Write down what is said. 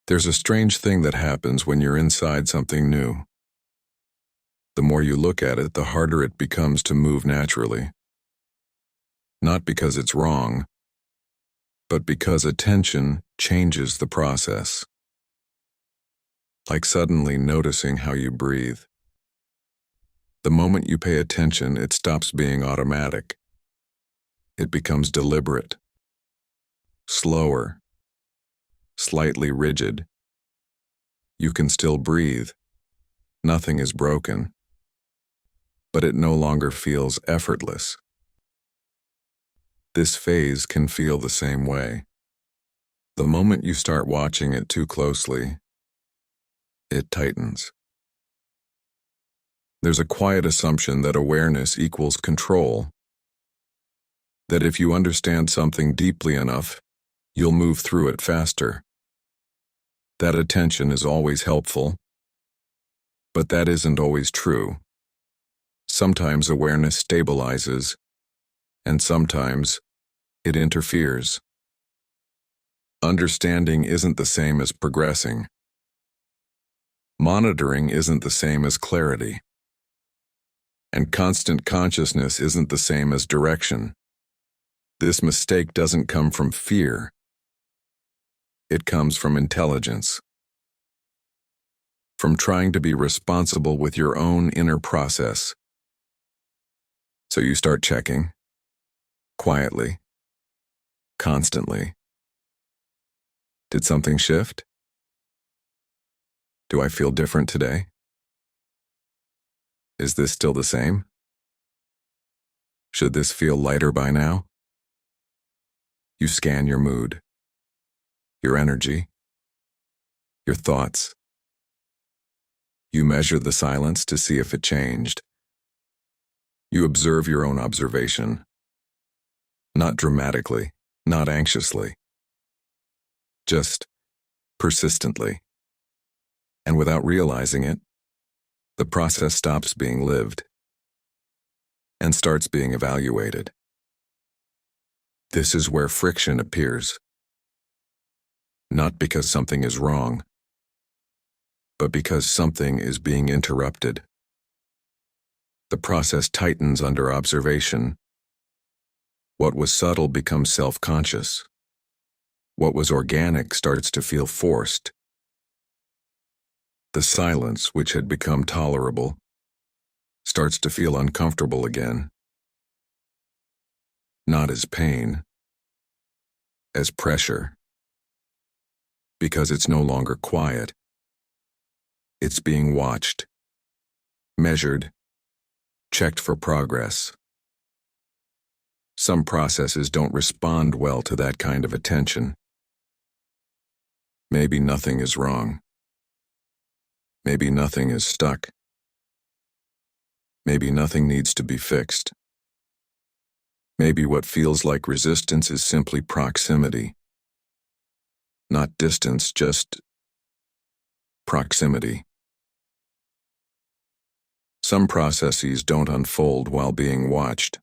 There's a strange thing that happens when you're inside something new. The more you look at it, the harder it becomes to move naturally. Not because it's wrong, but because attention changes the process. Like suddenly noticing how you breathe. The moment you pay attention, it stops being automatic. It becomes deliberate, slower, slightly rigid. You can still breathe. Nothing is broken. But it no longer feels effortless. This phase can feel the same way. The moment you start watching it too closely, it tightens. There's a quiet assumption that awareness equals control. That if you understand something deeply enough, you'll move through it faster. That attention is always helpful. But that isn't always true. Sometimes awareness stabilizes, and sometimes it interferes. Understanding isn't the same as progressing. Monitoring isn't the same as clarity. And constant consciousness isn't the same as direction. This mistake doesn't come from fear. It comes from intelligence. From trying to be responsible with your own inner process. So you start checking, quietly, constantly. Did something shift? Do I feel different today? Is this still the same? Should this feel lighter by now? You scan your mood, your energy, your thoughts. You measure the silence to see if it changed. You observe your own observation. Not dramatically, not anxiously. Just persistently. And without realizing it, the process stops being lived and starts being evaluated. This is where friction appears. Not because something is wrong, but because something is being interrupted. The process tightens under observation. What was subtle becomes self-conscious. What was organic starts to feel forced. The silence, which had become tolerable, starts to feel uncomfortable again. Not as pain, as pressure. Because it's no longer quiet. It's being watched, measured, checked for progress. Some processes don't respond well to that kind of attention. Maybe nothing is wrong. Maybe nothing is stuck. Maybe nothing needs to be fixed. Maybe what feels like resistance is simply proximity. Not distance, just proximity. Some processes don't unfold while being watched.